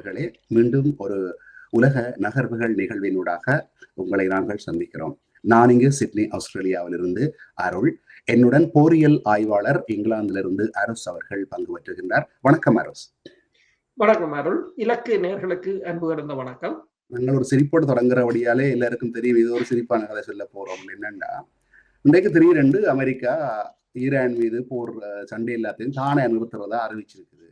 நேயர்களே, மீண்டும் ஒரு உலக நகர்வுகள் நிகழ்வினூடாக உங்களை நாங்கள் சந்திக்கிறோம். நான் இங்கு சிட்னி, ஆஸ்திரேலியாவிலிருந்து அருள். என்னுடன் போரியல் ஆய்வாளர் இங்கிலாந்திலிருந்து அரஸ் அவர்கள் பங்கு பெற்றுகின்றார். வணக்கம் அரஸ். வணக்கம் அருள். இலக்கு நேயர்களுக்கு அன்பு கலந்த வணக்கம். நாங்கள் ஒரு சிரிப்போடு தொடங்குறபடியாலே எல்லாருக்கும் தெரியும் இது ஒரு சிரிப்பான கதை சொல்ல போறோம். என்னன்னா, இன்றைக்கு திடீரென்று அமெரிக்கா ஈரான் மீது போர் சண்டை எல்லாத்தையும் தானே நிறுத்துறதா அறிவிச்சிருக்குது.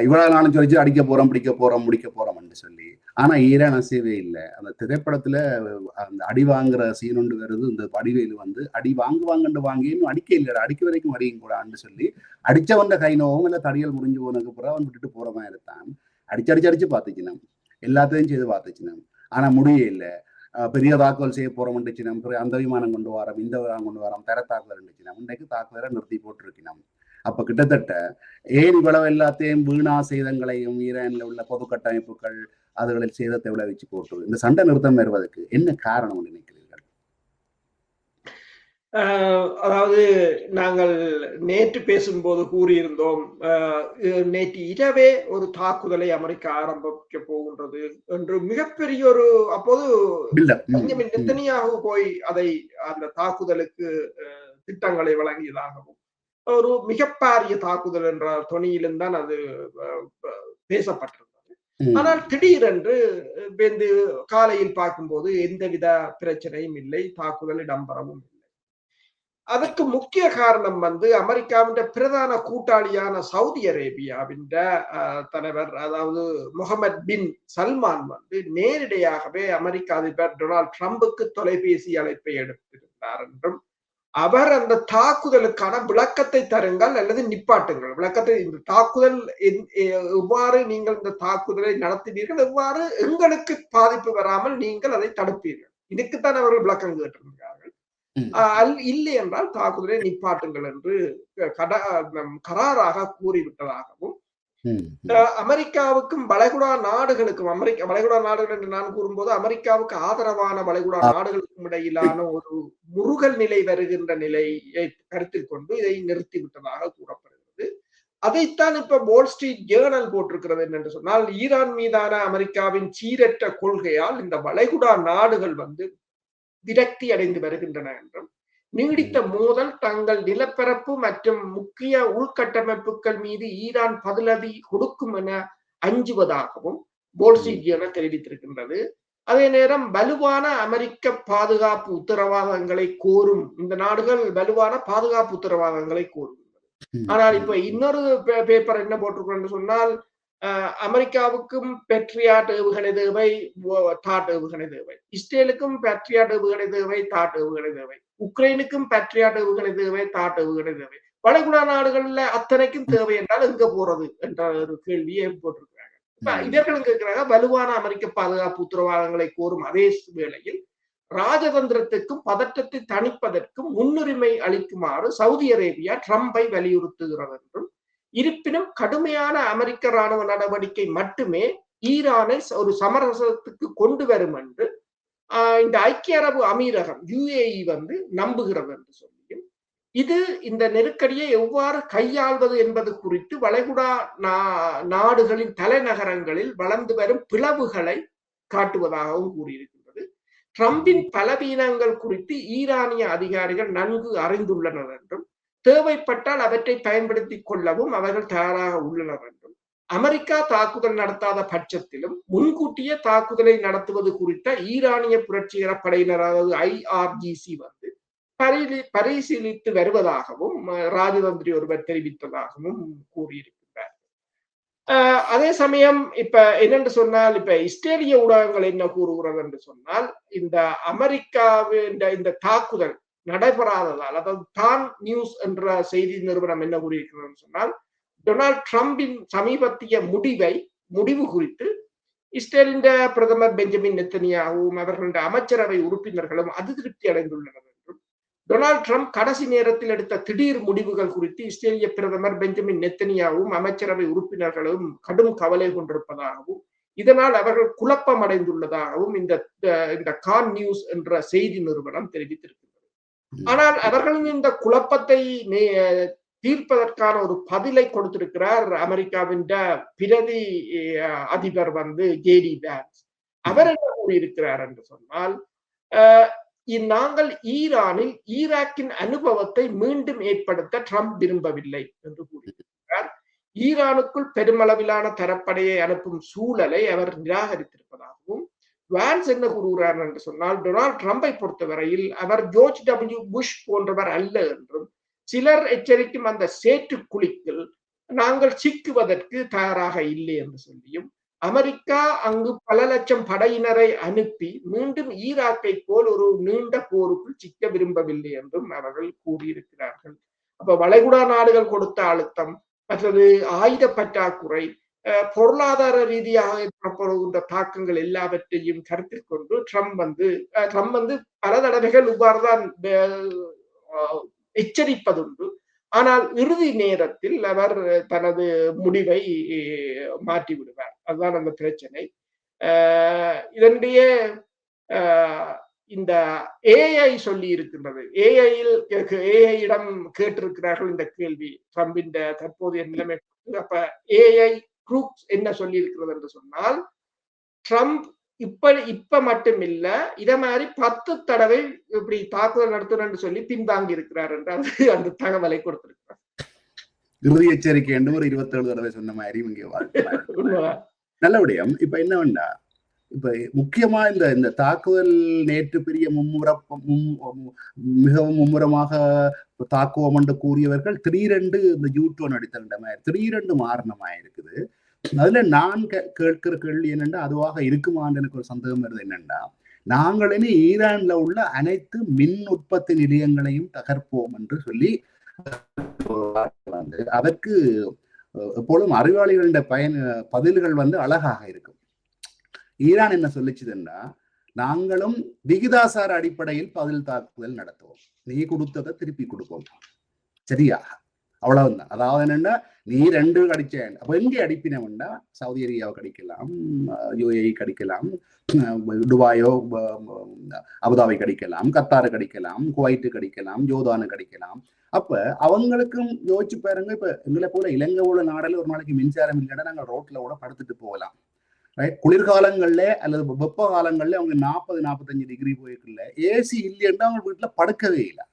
இவ்வளவு நாளும் சொல்லிச்சு அடிக்க போறோம், பிடிக்க போறோம், முடிக்க போறோம்னு சொல்லி. ஆனா ஈரான் அசையவே இல்லை. அந்த திரைப்படத்துல அந்த அடி வாங்குற சீன் ஒன்று வருது. இந்த வடிவேலு வந்து அடி வாங்குவாங்கன்னு வாங்கியும் அடிக்க இல்லைடா, அடிக்க வரைக்கும் அடியும் கூடான்னு சொல்லி அடிச்சவன் கை நோவும் இல்லை தடியல் முறிஞ்சு போனதுக்கு பிறகு அவன் விட்டுட்டு போறவன் இருக்கான். அடிச்சு பார்த்துச்சினம், எல்லாத்தையும் செய்து பார்த்துச்சினம். ஆனா முடிய இல்லை. பெரிய தாக்குதல் செய்ய போறோம்னுச்சினம். அந்த விமானம் கொண்டு வரோம், இந்த விமானம் கொண்டு வரோம், தர தாக்குதல் இருந்துச்சினம். இன்றைக்கு தாக்குதலை நிறுத்தி போட்டிருக்கணும். அப்ப கிட்டத்தட்ட ஏன் இவ்வளவு எல்லாத்தையும் வீணா சேதங்களையும் ஈரான்ல உள்ள பொது கட்டமைப்புகள் அதுகளில் சேதத்தை விளைவிச்சு போட்டு இந்த சண்டை நிறுத்தம் வருவதற்கு என்ன காரணம் நினைக்கிறீர்கள்? அதாவது நாங்கள் நேற்று பேசும்போது கூறியிருந்தோம், நேற்று இரவே ஒரு தாக்குதலை அமெரிக்கா ஆரம்பிக்க போகின்றது என்று மிகப்பெரிய ஒரு அப்போது நெத்தனியாகு போய் அதை அந்த தாக்குதலுக்கு திட்டங்களை வழங்கியதாகவும் ஒரு மிகப்பெரிய தாக்குதல் என்ற தொனியிலும் தான் அது பேசப்பட்டிருந்தது. ஆனால் திடீரென்று காலையில் பார்க்கும்போது எந்தவித பிரச்சனையும் இல்லை, தாக்குதல் இடம்பெறவும் இல்லை. அதற்கு முக்கிய காரணம் அமெரிக்காவின் பிரதான கூட்டாளியான சவுதி அரேபியாவின் தலைவர், அதாவது முகமது பின் சல்மான் நேரடியாகவே அமெரிக்க அதிபர் டொனால்ட் ட்ரம்புக்கு தொலைபேசி அழைப்பை எடுத்திருந்தார் என்றும், அவர் அந்த தாக்குதலுக்கான விளக்கத்தை தருங்கள் அல்லது நிப்பாட்டுங்கள், விளக்கத்தை, இந்த தாக்குதல் எவ்வாறு நீங்கள் இந்த தாக்குதலை நடத்தினீர்கள், எவ்வாறு எங்களுக்கு பாதிப்பு வராமல் நீங்கள் அதை தடுப்பீர்கள், இதுக்குத்தான் அவர்கள் விளக்கம் கேட்டிருக்கிறார்கள். இல்லை என்றால் தாக்குதலை நிப்பாட்டுங்கள் என்று கராராக கூறிவிட்டதாகவும், அமெரிக்காவுக்கும் வளைகுடா நாடுகளுக்கும், வளைகுடா நாடுகள் என்று நான் கூறும்போது அமெரிக்காவுக்கு ஆதரவான வளைகுடா நாடுகளுக்கும் இடையிலான ஒரு முருகல் நிலை வருகின்ற நிலையை கருத்தில் கொண்டு இதை நிறுத்திவிட்டதாக கூறப்படுகிறது. அதைத்தான் இப்ப வால் ஸ்ட்ரீட் ஜேர்னல் போட்டிருக்கிறது. என்னென்று சொன்னால், ஈரான் மீதான அமெரிக்காவின் சீரற்ற கொள்கையால் இந்த வளைகுடா நாடுகள் விரக்தி அடைந்து வருகின்றன என்றும், நீடித்த மோதல் தங்கள் நிலப்பரப்பு மற்றும் முக்கிய உள்கட்டமைப்புகள் மீது ஈரான் பதிலடி கொடுக்கும் என அஞ்சுவதாகவும் வால் ஸ்ட்ரீட் ஜேர்னல் தெரிவித்திருக்கின்றது. அதே நேரம் வலுவான அமெரிக்க பாதுகாப்பு உத்தரவாதங்களை கோரும் இந்த நாடுகள் வலுவான பாதுகாப்பு உத்தரவாதங்களை கோருகின்றது. ஆனால் இப்ப இன்னொரு பேப்பர் என்ன போட்டிருக்கோம் சொன்னால், அமெரிக்காவுக்கும் பெட்ரியாட் ஏவுகணை தேவை, தாட் ஏவுகணை தேவை, இஸ்ரேலுக்கும் பெட்ரியாட் ஏவுகணை தேவை, தாட் ஏவுகணை தேவை, உக்ரைனுக்கும் பெட்ரியாட் ஏவுகணை தேவை, தாட் ஏவுகணை தேவை, வளைகுடா நாடுகள்ல அத்தனைக்கும் தேவை என்றால் எங்க போறது என்ற ஒரு கேள்வியை போட்டிருக்கிறாங்க. இப்ப இவர்களும் கேட்கிறாங்க, வலுவான அமெரிக்க பாதுகாப்பு உத்தரவாதங்களை கோரும் அதே வேளையில் ராஜதந்திரத்துக்கும் பதற்றத்தை தணிப்பதற்கும் முன்னுரிமை அளிக்குமாறு சவுதி அரேபியா ட்ரம்பை வலியுறுத்துகிறது என்றும், இருப்பினும் கடுமையான அமெரிக்க ராணுவ நடவடிக்கை மட்டுமே ஈரானை ஒரு சமரசத்துக்கு கொண்டு வரும் என்று இந்த ஐக்கிய அரபு அமீரகம் UAE நம்புகிறது என்று சொல்லியும், இது இந்த நெருக்கடியை எவ்வாறு கையாள்வது என்பது குறித்து வளைகுடா நாடுகளின் தலைநகரங்களில் வளர்ந்து வரும் பிளவுகளை காட்டுவதாகவும் கூறியிருக்கின்றது. ட்ரம்பின் பலவீனங்கள் குறித்து ஈரானிய அதிகாரிகள் நன்கு அறிந்துள்ளனர் என்றும், தேவைப்பட்டால் அவற்றை பயன்படுத்திக் கொள்ளவும் அவர்கள் தயாராக உள்ளனர் என்றும், அமெரிக்கா தாக்குதல் நடத்தாத பட்சத்திலும் முன்கூட்டிய தாக்குதலை நடத்துவது குறித்த ஈரானிய புரட்சிகர படையினர், அதாவது IRGC பரிசீலித்து வருவதாகவும் ராஜதந்திரி ஒருவர் தெரிவித்ததாகவும் கூறியிருக்கிறார். அதே சமயம் இப்ப என்னென்று சொன்னால், இப்ப இஸ்ரேலிய ஊடகங்கள் என்ன கூறுகிறது என்று சொன்னால், இந்த அமெரிக்காவின் இந்த தாக்குதல் நடைபெறாததால், அதாவது தான் நியூஸ் என்ற செய்தி நிறுவனம் என்ன கூறியிருக்கிறது சொன்னால், டொனால்ட் ட்ரம்பின் சமீபத்திய முடிவு குறித்து இஸ்ரேலின் பிரதமர் பெஞ்சமின் நெத்தனியாகவும் அவர்களுடைய அமைச்சரவை உறுப்பினர்களும் அதிருப்தி அடைந்துள்ளனர் என்றும், டொனால்ட் ட்ரம்ப் கடைசி நேரத்தில் எடுத்த திடீர் முடிவுகள் குறித்து இஸ்ரேலிய பிரதமர் பெஞ்சமின் நெத்தனியாகவும் அமைச்சரவை உறுப்பினர்களும் கடும் கவலை கொண்டிருப்பதாகவும், இதனால் அவர்கள் குழப்பம் அடைந்துள்ளதாகவும் இந்த கான் நியூஸ் என்ற செய்தி நிறுவனம் தெரிவித்திருக்கிறது. ஆனால் அவர்களின் இந்த குழப்பத்தை தீர்ப்பதற்கான ஒரு பதிலை கொடுத்திருக்கிறார் அமெரிக்காவின் பிரதி அதிபர் ஜேடி வேன்ஸ். அவர் என்ன கூறியிருக்கிறார் என்று சொன்னால், நாங்கள் ஈரானில் ஈராக்கின் அனுபவத்தை மீண்டும் ஏற்படுத்த ட்ரம்ப் விரும்பவில்லை என்று கூறியிருக்கிறார். ஈரானுக்குள் பெருமளவிலான தரப்படையை அனுப்பும் சூழலை அவர் நிராகரித்திருப்பதாகவும், வான்ஸ் என்ன கூறுகிறார் என்று சொன்னால், டொனால்ட் ட்ரம்பை பொறுத்தவரையில் அவர் ஜோர்ஜ் டபிள்யூ புஷ் போன்றவர் அல்ல என்றும், சிலர் எச்சரிக்கும் அந்த சேற்று குழிக்குள் நாங்கள் சிக்குவதற்கு தயாராக இல்லை என்று சொல்லியும், அமெரிக்கா அங்கு பல லட்சம் படையினரை அனுப்பி மீண்டும் ஈராக்கை போல் ஒரு நீண்ட போருக்குள் சிக்க விரும்பவில்லை என்றும் அவர்கள் கூறியிருக்கிறார்கள். அப்ப வளைகுடா நாடுகள் கொடுத்த அழுத்தம், மற்றது ஆயுத பற்றாக்குறை, பொருளாதார ரீதியாக ஏற்படுகின்ற தாக்கங்கள் எல்லாவற்றையும் கருத்தில் கொண்டு ட்ரம்ப் பல தடவைகள் இவ்வாறுதான் எச்சரிப்பதுண்டு. ஆனால் இறுதி நேரத்தில் அவர் தனது முடிவை மாற்றி விடுவார். அதுதான் அந்த பிரச்சனை. இதனுடைய இந்த ஏஐ சொல்லி இருக்கின்றது. ஏஐயிடம் கேட்டிருக்கிறார்கள் இந்த கேள்வி, ட்ரம்பின் தற்போதைய நிலைமை. அப்ப ஏஐ குரூப்ஸ் என்ன சொல்லி இருக்கிறது என்று சொன்னால், ட்ரம்ப் இப்ப மட்டும் இல்ல, இத மாதிரி 10 தடவை இப்படி தாக்குதல் நடத்துறேன்னு சொல்லி பின்வாங்கி இருக்கிறார் என்று அந்த தகவலை கொடுத்திருக்கிறார். இறுதி எச்சரிக்கை என்று ஒரு 27 தடவை சொன்ன மாதிரி நல்ல விடயம். இப்ப என்ன வேண்டா, இப்ப முக்கியமா இந்த தாக்குதல் நேற்று பெரிய மிகவும் மும்முரமாக தாக்குவோம் என்று கூறியவர்கள் திடீரென்று இந்த யூடியூன் அடித்தண்ட மாதிரி திடீரென்று மாறினமா இருக்குது. அதுல நான் கேட்கிற கேள்வி என்னென்னா, அதுவாக இருக்குமான்னு எனக்கு ஒரு சந்தேகம் வருது. என்னென்னா, நாங்கள் இனி ஈரான்ல உள்ள அனைத்து மின் உற்பத்தி நிலையங்களையும் தகர்ப்போம் என்று சொல்லி அதற்கு எப்பொழுதும் அறிவாளிகளின் பதில்கள் அழகாக இருக்கும். ஈரான் என்ன சொல்லிச்சுதுன்னா, நாங்களும் விகிதாசார அடிப்படையில் பதில் தாக்குதல் நடத்துவோம், நீ கொடுத்ததை திருப்பி கொடுப்போம், சரியா? அவ்வளவுதான். அதாவது என்னன்னா, நீ 2 கடிச்சேன், அப்ப எங்கே அடிப்பினவன்டா சவுதி அரேபியாவை கடிக்கலாம், யுஏஇ கடிக்கலாம், துபாயோ அபுதாபி கடிக்கலாம், கத்தாரு கடிக்கலாம், குவைட்டு கடிக்கலாம், ஜோர்தானு கடிக்கலாம். அப்ப அவங்களுக்கும் யோசிச்சு பாருங்க. இப்ப எங்களை போல இலங்கை உள்ள நாடுல ஒரு நாளைக்கு மின்சாரம் இல்லைன்னா நாங்க ரோட்ல கூட படுத்துட்டு போகலாம். குளிர்காலங்கள்ல அல்லது வெப்ப காலங்கள்ல அவங்க 40-45 டிகிரி போயிருக்குல்ல, ஏசி இல்லைன்னா அவங்க வீட்டுல படுக்கவே இல்லை.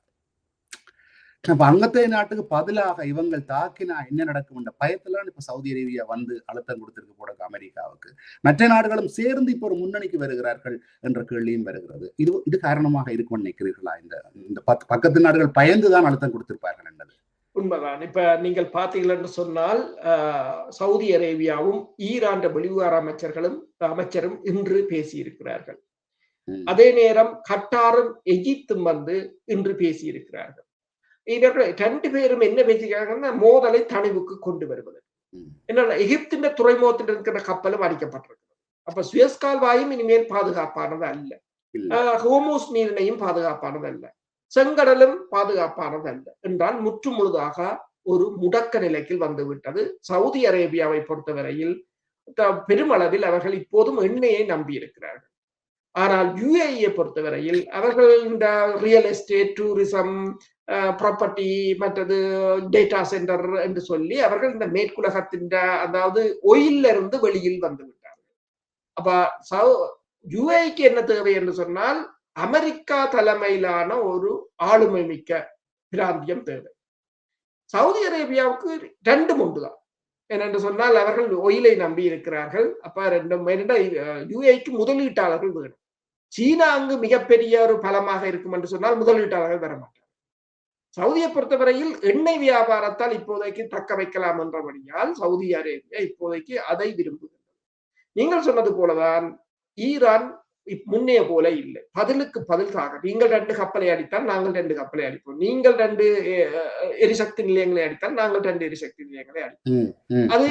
அப்ப அங்கத்தைய நாட்டுக்கு பதிலாக இவங்க தாக்கினா என்ன நடக்கும் என்ற பயத்திலாம் இப்ப சவுதி அரேபியா அழுத்தம் கொடுத்திருக்கு போட அமெரிக்காவுக்கு. மற்ற நாடுகளும் சேர்ந்து இப்ப ஒரு முன்னணிக்கு வருகிறார்கள் என்ற கேள்வியும் வருகிறது. இது காரணமாக இருக்கும் நினைக்கிறீர்களா? இந்த பக்கத்து நாடுகள் பயந்துதான் அழுத்தம் கொடுத்திருப்பார்கள் என்றது உண்மைதான். இப்ப நீங்கள் பார்த்தீங்கன்னு சொன்னால், சவுதி அரேபியாவும் ஈரான் வெளிவிவகார அமைச்சரும் இன்று பேசியிருக்கிறார்கள். அதே நேரம் கட்டாரும் எகிப்தும் இன்று பேசியிருக்கிறார்கள். இவர்கள் 2 பேரும் என்ன பேசிக்கிறாங்கன்னா, மோதலை தணிவுக்கு கொண்டு வருவது. என்னன்னா, எகிப்தின் துறைமுகத்தில் இருக்கிற கப்பலும் அடிக்கப்பட்டிருக்கிறது. அப்ப சுயஸ் கால்வாயும் இனிமேல் பாதுகாப்பானது அல்ல, ஹோமூஸ் நீரிணையும் பாதுகாப்பானது அல்ல, செங்கடலும் பாதுகாப்பானது அல்ல என்றால் முற்று முழுதாக ஒரு முடக்க நிலைக்கு வந்துவிட்டது. சவுதி அரேபியாவை பொறுத்தவரையில் பெருமளவில் அவர்கள் இப்போதும் எண்ணெயை நம்பி இருக்கிறார்கள். ஆனால் யுஏஇயை பொறுத்தவரையில் அவர்கள் இந்த ரியல் எஸ்டேட், டூரிசம், ப்ராப்பர்ட்டி, மற்றது டேட்டா சென்டர் என்று சொல்லி அவர்கள் இந்த மேற்குலகத்தின் அதாவது ஒயில்ல இருந்து வெளியில் வந்து விட்டார்கள். அப்ப யுஏஇக்கு என்ன தேவை என்று சொன்னால், அமெரிக்கா தலைமையிலான ஒரு ஆளுமை மிக்க பிராந்தியம் தேவை. சவுதி அரேபியாவுக்கு 2 ஒன்றுதான். என்னென்று சொன்னால், அவர்கள் ஒயிலை நம்பி இருக்கிறார்கள். அப்ப யுஏஇக்கு முதலீட்டாளர்கள் வேணும். சீனா அங்கு மிகப்பெரிய ஒரு பலமாக இருக்கும் என்று சொன்னால் முதலீட்டாளர்கள் வர மாட்டார். சவுதியை பொறுத்தவரையில் எண்ணெய் வியாபாரத்தால் இப்போதைக்கு தக்க வைக்கலாம் என்றபடியால் சவுதி அரேபியா இப்போதைக்கு அதை விரும்புகிறது. நீங்கள் சொன்னது போலதான் ஈரான் முன்னே போல இல்லை. பதிலுக்கு பதில் தாக்க. நீங்கள் 2 கப்பலை அடித்தால் நாங்கள் 2 கப்பலை அடிப்போம், நீங்கள் 2 எரிசக்தி நிலையங்களை அடித்தால் நாங்கள் 2 எரிசக்தி நிலையங்களை அடிப்போம். அது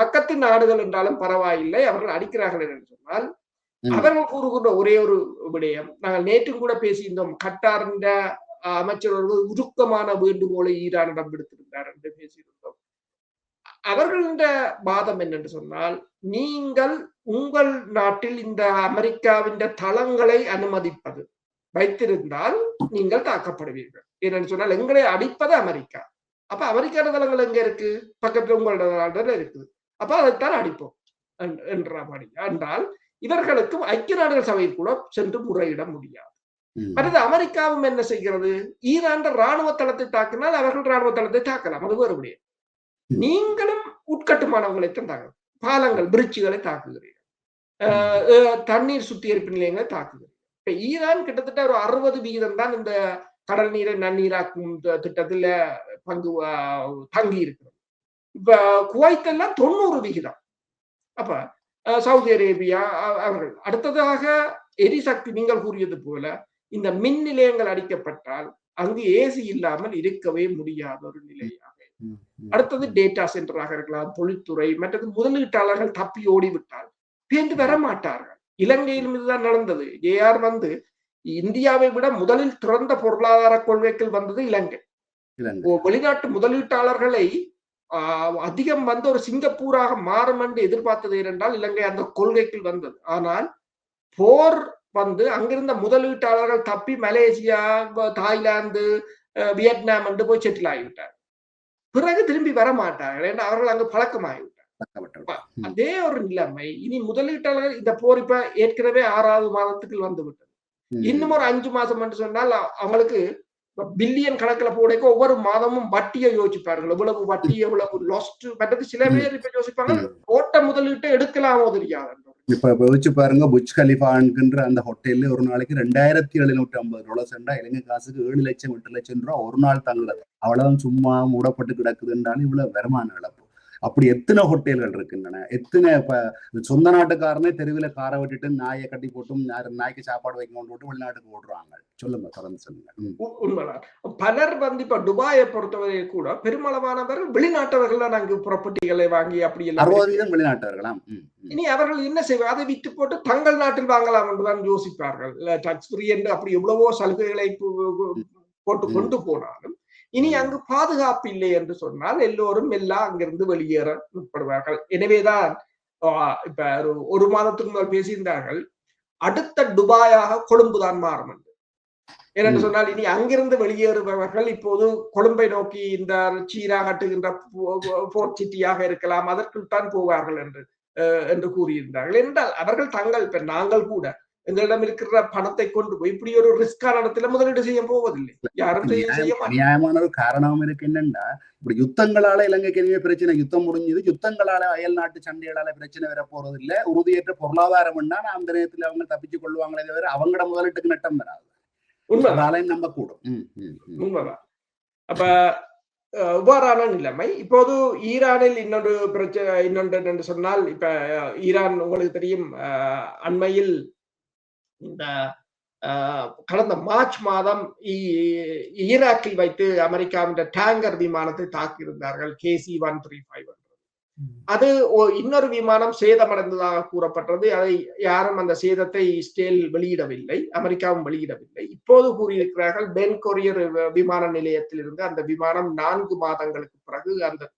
பக்கத்து நாடுகள் என்றாலும் பரவாயில்லை, அவர்கள் அடிக்கிறார்கள் என்று சொன்னால் அவர்கள் கூறுகின்ற ஒரே ஒரு விடயம், நாங்கள் நேற்று கூட பேசியிருந்தோம், கட்டாரின் அமைச்சர்கள் உருக்கமான வேண்டுகோளை ஈரானிடம் விடுத்திருந்தார் என்று பேசியிருந்தோம். அவர்களின் வாதம் என்னென்று சொன்னால், நீங்கள் உங்கள் நாட்டில் இந்த அமெரிக்காவின் தளங்களை அனுமதிப்பது வைத்திருந்தால் நீங்கள் தாக்கப்படுவீர்கள். ஏனென்று சொன்னால், எங்களை அடிப்பது அமெரிக்கா, அப்ப அமெரிக்கான தளங்கள் எங்க இருக்கு? பக்கத்துல உங்களோட நாடுல இருக்குது. அப்ப அதைத்தான் அடிப்போம் என்றபடி என்றால் இவர்களுக்கும் ஐக்கிய நாடுகள் சபையில் கூட சென்று முறையிட முடியாது. அடுத்து அமெரிக்காவும் என்ன செய்கிறது? ஈரான் ராணுவ தளத்தை தாக்கினால் அவர்கள் ராணுவ தளத்தை தாக்கலாம், அது வேறு விடயம். நீங்களும் உட்கட்டுமானங்களைத்தான் தாக்கலாம், பாலங்கள் பிரிட்ஜுகளை தாக்குகிறீர்கள், தண்ணீர் சுத்திகரிப்பு நிலையங்களை தாக்குகிறீர்கள். இப்ப ஈரான் கிட்டத்தட்ட ஒரு 60% தான் இந்த கடல் நீரை நன்னீராக்கும் திட்டத்துல தங்கி இருக்கிறது. இப்ப குவைத் எல்லாம் 90%. அப்ப சவுதி அரேபியா அவர்கள் அடுத்ததாக எரிசக்தி நீங்கள் கூறியது போல இந்த மின் நிலையங்கள் அடிக்கப்பட்டால் அங்கு ஏசி இல்லாமல் இருக்கவே முடியாத ஒரு நிலையாக. அடுத்தது டேட்டா சென்டராக இருக்கலாம், தொழில்துறை, மற்றது முதலீட்டாளர்கள் தப்பி ஓடிவிட்டால் பேந்து வர மாட்டார்கள். இலங்கையிலும் இதுதான் நடந்தது. ஏஆர் இந்தியாவை விட முதலில் திறந்த பொருளாதார கொள்கைகள் வந்தது இலங்கை. வெளிநாட்டு முதலீட்டாளர்களை அதிகம் ஒரு சிங்கப்பூராக மாறும் என்று எதிர்பார்த்தது என்றால் இலங்கை அந்த கொள்கைக்குள் வந்தது. ஆனால் போர் அங்கிருந்த முதலீட்டாளர்கள் தப்பி மலேசியா, தாய்லாந்து, வியட்நாம் என்று போய் செட்டில் ஆகிவிட்டார். பிறகு திரும்பி வர மாட்டார்கள் என்று அவர்கள் அங்கு பழக்கமாகிவிட்டார். அதே ஒரு நிலைமை இனி முதலீட்டாளர்கள் இந்த போர் இப்ப ஏற்கனவே 6வது மாதத்துக்கு வந்து விட்டது. இன்னும் ஒரு 5 மாசம் என்று சொன்னால் அவங்களுக்கு பில்லியன் கணக்கில் போடைக்கு ஒவ்வொரு மாதமும் வட்டியை யோசிப்பார்கள், எவ்வளவு வட்டி, எவ்வளவு லாஸ்ட். மற்றது சில பேர் இப்ப யோசிப்பாங்க போட்ட முதலீட்டை எடுக்கலாமோ தெரியாது. இப்ப யோசிச்சு பாருங்க, புஜ் கலிஃபான்கின்ற அந்த ஹோட்டல்ல ஒரு நாளைக்கு $2750 இலங்கை காசுக்கு 7 லட்சம் 8 லட்சம் ரூபாய் ஒரு நாள் தங்குறது. அவ்வளவு சும்மா மூடப்பட்டு கிடக்குதுன்றாலும் இவ்வளவு வருமான இழப்பு. அப்படி எத்தனை ஹோட்டல்கள் இருக்கின்றன, எத்தனை இப்ப சொந்த நாட்டுக்காரனே தெருவில் காரை விட்டுட்டு நாயை கட்டி போட்டும் நாய்க்கு சாப்பாடு வைக்கணும் போட்டு வெளிநாட்டுக்கு ஓடுறாங்க. சொல்லுங்க, தொடர்ந்து சொல்லுங்க. உண்மைதான். பலர் இப்ப துபாயை பொறுத்தவரை கூட பெருமளவானவர்கள் வெளிநாட்டவர்கள் தான் அங்கு ப்ராப்பர்ட்டிகளை வாங்கி அப்படி 60% வெளிநாட்டவர்களாம். இனி அவர்கள் என்ன செய்வார்? அதை விட்டு போட்டு தங்கள் நாட்டில் வாங்கலாம் என்றுதான் யோசிப்பார்கள். டாக்ஸ் ஃப்ரீ என்று அப்படி எவ்வளவோ சலுகைகளை போட்டு கொண்டு போனாலும் இனி அங்கு பாதுகாப்பு இல்லை என்று சொன்னால் எல்லோரும் எல்லாம் அங்கிருந்து வெளியேற முற்படுவார்கள். எனவேதான் இப்ப ஒரு மாதத்துக்கு முதல் பேசியிருந்தார்கள், அடுத்த துபாயாக கொழும்புதான் மாறும் என்று. ஏனென்று சொன்னால் இனி அங்கிருந்து வெளியேறுபவர்கள் இப்போது கொழும்பை நோக்கி இந்த சீரா கட்டுகின்ற போர்ட் சிட்டியாக இருக்கலாம், அதற்குள் தான் போவார்கள் என்று கூறியிருந்தார்கள். என்றால் அவர்கள் தங்கள் இப்ப நாங்கள் கூட எங்களிடம் இருக்கிற பணத்தை கொண்டு போய் இப்படி ஒரு ரிஸ்கான இடத்துல முதலீடு செய்ய போவதில்லை, யாரும் செய்ய நியாயமான ஒரு காரணம் இருக்கு. என்னன்னா இப்படி யுத்தங்களால இலங்கைக்கு எதுவுமே பிரச்சனை, யுத்தம் முடிஞ்சது, யுத்தங்களால அயல் நாட்டு சண்டைகளால பிரச்சனை வர போறது இல்லை. உறுதியற்ற பொருளாதாரம்னா அந்த நேரத்துல அவங்க தப்பிச்சு கொள்வாங்களே தவிர அவங்களோட முதலீட்டுக்கு நட்டம் வராது. உண்மைதான், நம்ப கூடும். உண்மைதான். அப்ப இவ்வாறான நிலைமை இப்போது ஈரானில் இன்னொன்று என்று சொன்னால், இப்ப ஈரான் உங்களுக்கு தெரியும், அண்மையில் இந்த கடந்த மார்ச் மாதம் ஈராக்கில் வைத்து அமெரிக்காவின் டேங்கர் விமானத்தை தாக்கியிருந்தார்கள், KC-135. அது இன்னொரு விமானம் சேதமடைந்ததாக கூறப்பட்டது. அதை யாரும் அந்த சேதத்தை இஸ்ரேல் வெளியிடவில்லை, அமெரிக்காவும் வெளியிடவில்லை. இப்போது கூறியிருக்கிறார்கள் பென் கொரியர் விமான நிலையத்தில் இருந்து அந்த விமானம் 4 மாதங்களுக்கு பிறகு அந்த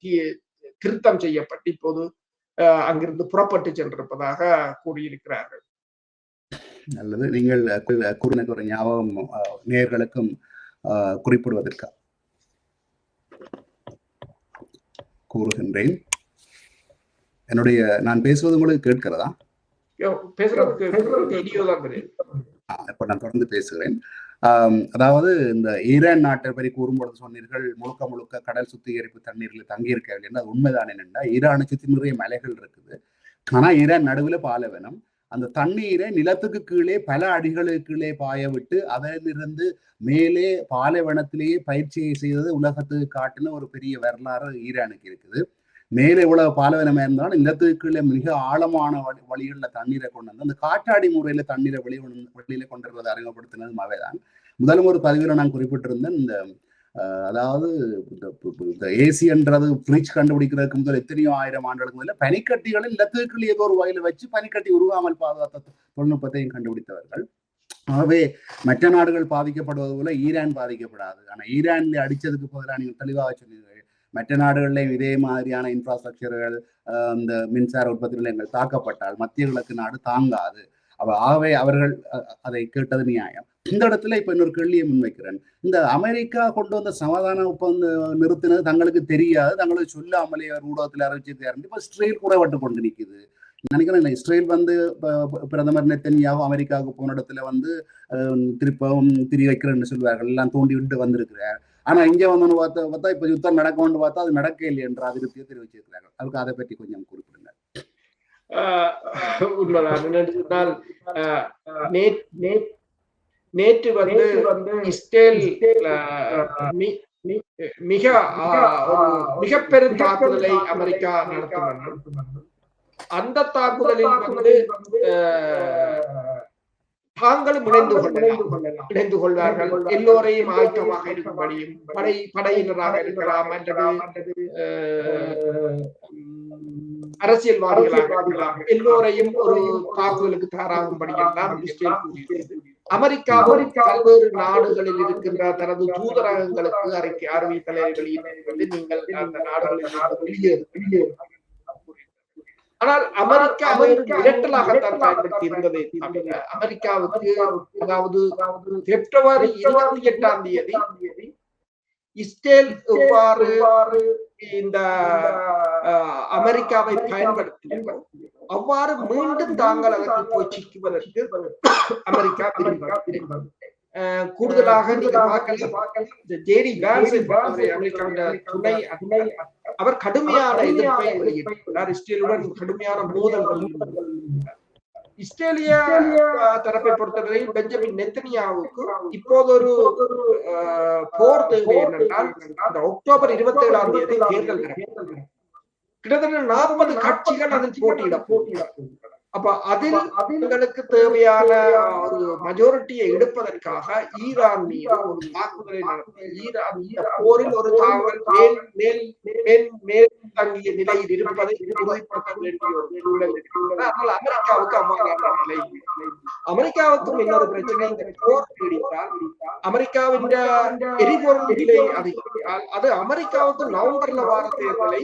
திருத்தம் செய்யப்பட்டு இப்போது அங்கிருந்து புறப்பட்டு சென்றிருப்பதாக கூறியிருக்கிறார்கள். நல்லது. நீங்கள் கூறின ஒரு ஞாபகம் நேயர்களுக்கும் குறிப்பிடுவதற்காக கூறுகின்றேன். நான் பேசுவது உங்களுக்கு கேட்கிறதா? இப்ப நான் தொடர்ந்து பேசுகிறேன். அதாவது இந்த ஈரான் நாட்டை பற்றி கூறும்பொழுது சொன்னீர்கள் முழுக்க முழுக்க கடல் சுத்திகரிப்பு தண்ணீர்ல தங்கியிருக்கவில்லை. அது உண்மைதான். என்னென்னா ஈரானை சுற்றி நிறைய மலைகள் இருக்குது, ஆனா ஈரான் நடுவில் பாலைவனம். அந்த தண்ணீரை நிலத்துக்கு கீழே பல அடிகளுக்கு கீழே பாய விட்டு அதிலிருந்து மேலே பாலைவனத்திலேயே பயிற்சியை செய்தது உலகத்துக்கு காட்டின ஒரு பெரிய வரலாறு ஈரானுக்கு இருக்குது. மேலே இவ்வளவு பாலைவனமா இருந்தாலும் நிலத்துக்கு கீழே மிக ஆழமான வழிகளில் தண்ணீரை கொண்டு வந்து அந்த காற்றாடி முறையில தண்ணீரை வெளியில கொண்டு வருவதை அறிமுகப்படுத்தினது அவைதான். முதலும் ஒரு பதிவில் நான் குறிப்பிட்டிருந்தேன், இந்த அதாவது இந்த ஏசி என்றது ஃப்ரிட்ஜ் கண்டுபிடிக்கிறதுக்கு முதல் எத்தனையோ 1000 ஆண்டுகளுக்கு முதல்ல பனிக்கட்டிகளை நிலத்துக்குள் ஏதோ ஒரு வயல வச்சு பனிக்கட்டி உருவாமல் பாதுகாத்த தொழில்நுட்பத்தையும் கண்டுபிடித்தவர்கள். ஆகவே மற்ற நாடுகள் பாதிக்கப்படுவது போல ஈரான் பாதிக்கப்படாது. ஆனா ஈரான்ல அடிச்சதுக்கு பதிலாக நீங்கள் தெளிவாக சொன்னீர்கள், மற்ற நாடுகளில் இதே மாதிரியான இன்ஃப்ராஸ்ட்ரக்சர்கள், இந்த மின்சார உற்பத்தி நிலையங்கள் தாக்கப்பட்டால் மத்திய கிழக்கு நாடு தாங்காது. ஆகவே அவர்கள் அதை கேட்டது நியாயம். இந்த இடத்துல இப்ப இன்னொரு கேள்வியை முன்வைக்கிறேன். இந்த அமெரிக்கா கொண்டு வந்த சமாதான ஒப்பந்தம் நிறுத்தினது தங்களுக்கு தெரியாது, தங்களுக்கு சொல்லாமலே ஊடகத்தில் அறிவிச்சிருக்காரு. இப்ப இஸ்ரேல் குறைபட்டு கொண்டு நிற்குது. நினைக்கிறேன் இஸ்ரேல் பிரதமர் நெத்தன்யாஹூ அமெரிக்காவுக்கு போன இடத்துல திருப்பவும் திரி வைக்கிறேன்னு சொல்வார்கள், எல்லாம் தூண்டி விட்டு வந்திருக்கிறார். ஆனா இங்க வந்து பார்த்தா இப்ப யுத்தம் நடக்கும்னு பார்த்தா அது நடக்க இல்லை என்ற அதிருப்தியை தெரிவிச்சிருக்கிறார்கள். அதுக்கு அதை பற்றி கொஞ்சம் குறிப்பிடுங்க. உண்மைதான். நேற்று வந்து இஸ்ரேல் மிக பெரும் தாக்குதலை அமெரிக்கா நடத்தினார். அந்த தாக்குதலில் வந்து தாங்களும் இணைந்து கொள்வார்கள், எல்லோரையும் ஆயத்தமாக இருக்கும்படியும் படையினராக இருக்கலாம் அல்லது அரசியல்வாதிகளாக இருக்கலாம், எல்லோரையும் ஒரு தாக்குதலுக்கு தயாராகும்படியெல்லாம் இஸ்ரேல் கூறியது. அமெரிக்காவும் பல்வேறு நாடுகளில் இருக்கின்ற தனது தூதரகங்களுக்கு அறிவித்தலை வெளியிட்டு நீங்கள் அந்த நாடுகளில் வெளியேறு. ஆனால் அமெரிக்கா மிரட்டலாகத்தான் பயன்படுத்தி இருந்ததை தவிர அமெரிக்காவுக்கு, அதாவது பிப்ரவரி 28ஆம் தேதி இஸ்ரேல் எவ்வாறு இந்த அமெரிக்காவை பயன்படுத்தினார்கள் அவ்வாறு மீண்டும் தாங்கள் அதற்கு போய் சிக்குவதற்கு அமெரிக்கா விரும்புகிறது. கூடுதலாக ஜேடி வான்ஸ் அமெரிக்காவின் துணை அவர் கடுமையான எதிர்ப்பை வெளியிட்டார். இஸ்ரேலுடன் கடுமையான மோதல்கள். இஸ்ரேலிய தரப்பை பொறுத்தவரை பெஞ்சமின் நெத்தனியாவுக்கு இப்போது ஒரு போர் தேவை என்னென்றால் அக்டோபர் 27ஆம் தேதி தேர்தல் கிட்டத்தட்ட 40 கட்சிகள் அதில் போட்டியிட. அப்ப அதில் அவங்களுக்கு தேவையான ஒரு மெஜாரிட்டியை எடுப்பதற்காக ஈரான் மீது ஒரு தாக்குதலை நடத்தி ஈரான் போரில் ஒரு தாங்கள் மேல் தங்கிய நிலையில் இருப்பதை உறுதிப்படுத்த வேண்டிய ஒரு சூழல் இருக்கிறது. ஆனால் அமெரிக்காவுக்கு அவ்வாறான நிலை. அமெரிக்காவுக்கும் இன்னொரு பிரச்சனை, இந்த போர் நீடித்தால் அமெரிக்காவின் எரிபொருள் விலை அதிகரித்தால் அது அமெரிக்காவுக்கு நவம்பர்ல வார தேர்தலை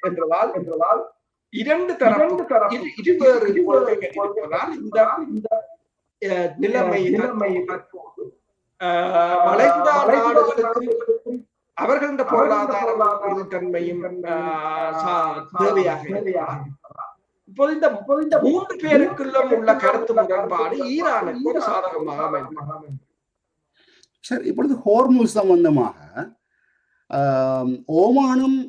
என்றதால் இரண்டு தரப்பு இருவேறு கொள்கைகள் இருப்பதால் இந்த நிலைமை வளைந்த நாடுகளுக்கும் அவர்களின் பொருளாதார உறுதித்தன்மையும் தேவையாக. இப்போது இந்த 3 பேருக்குள்ளும் உள்ள கருத்து முரண்பாடு ஈரானுக்கு ஒரு சாதகமாக அமைந்தது. சரி, இப்பொழுது ஹோர்முஸ் சம்பந்தமாக ஓமானும்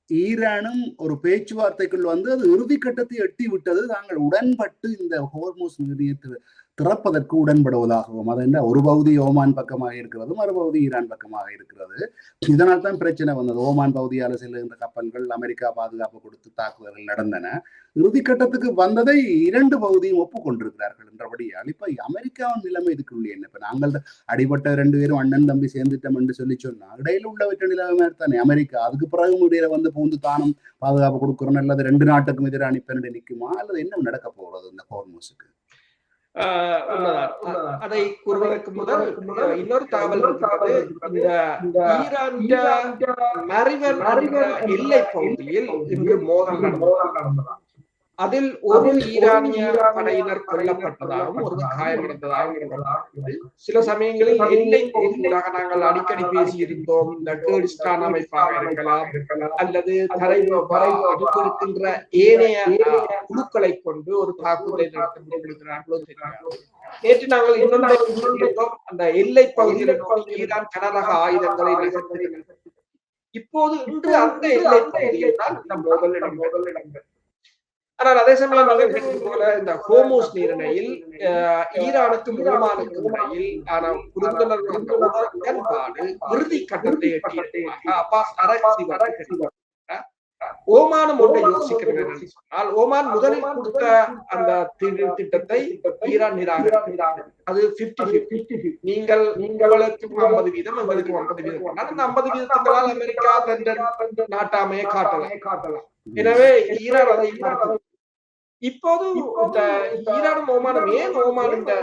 ஈரானும் ஒரு பேச்சுவார்த்தைக்குள் வந்து அது இறுதி கட்டத்தை எட்டி விட்டது. தாங்கள் உடன்பட்டு இந்த ஹோர்முஸ் நிலையத்தை திறப்பதற்கு உடன்படுவதாகவும், அது என்ன ஒரு பகுதி ஓமான் பக்கமாக இருக்கிறது, மறுபகுதி ஈரான் பக்கமாக இருக்கிறது. இதனால் தான் பிரச்சனை வந்தது. ஓமான் பகுதியால் செல்லுகின்ற கப்பல்கள் அமெரிக்கா பாதுகாப்பு கொடுத்து தாக்குதல்கள் நடந்தன. இறுதி கட்டத்துக்கு வந்ததை 2 பகுதியும் ஒப்புக்கொண்டிருக்கிறார்கள் என்றபடியால் இப்ப அமெரிக்காவின் நிலைமை இதுக்குள்ளே என்ன? இப்ப நாங்கள் அடிபட்ட 2 பேரும் அண்ணன் தம்பி சேர்ந்துட்டோம் என்று சொன்னா இடையில உள்ளவற்ற நிலைமை தானே அமெரிக்கா. அதுக்கு பிறகு இடையில வந்து பூந்து தானும் பாதுகாப்பு கொடுக்குறோம், அல்லது 2 நாட்டுக்கும் எதிராக அனுப்பி நிற்குமா, அல்லது என்ன நடக்க போறது இந்த ஹோர்முஸுக்கு? அதை கூறுவதற்கு முதல் இன்னொரு தகவல் இருக்கிறது. இந்த ஈரான் எல்லை பகுதியில் இன்று மோதல் நடந்தது. அதில் ஒரு ஈரானிய படையினர் கொல்லப்பட்டதாகவும் ஒரு காயமடைந்ததாகவும் சில சமயங்களில் எல்லை பகுதியாக நாங்கள் அடிக்கடி பேசியிருந்தோம். இந்த கேர்டிஸ்தான் அமைப்பாக இருக்கலாம் அல்லது இருக்கின்ற ஏனைய குழுக்களை கொண்டு ஒரு தாக்குதலை நடத்த முடிவெடுக்கிறார்களோ தெரியாது. நேற்று நாங்கள் இன்னொன்று அந்த எல்லை பகுதியில் ஈரான் கனரக ஆயுதங்களை நகர்த்தினார்கள். இப்போது இன்று அந்த எல்லை பகுதியில் தான் இந்த மோதல் இடம்பெற்றது. ஆனால் அதே சமயம் போல இந்த ஹோர்முஸ் நீரிணையில் ஈரானுக்கும் ஓமானுக்கும் இடையில் ஆன உடன்பாடு இறுதி கட்டத்தை எட்டியிருக்கிறார். ஓமானும் ஒன்றை யோசிக்கிறது சொன்னால், ஓமான் முதலில் கொடுத்த அந்த திட்டத்தை ஈரான் நிராகரிக்கிறது. அது 50-50. உங்களுக்கு 50%, எங்களுக்கு 50%. அந்த 50%-களால் அமெரிக்கா தன் நாட்டாமையை காட்டலாம். எனவே ஈரான் அதை இப்போது இந்த ஈரானும் ஓமானும் ஏன் ஓமான் இந்த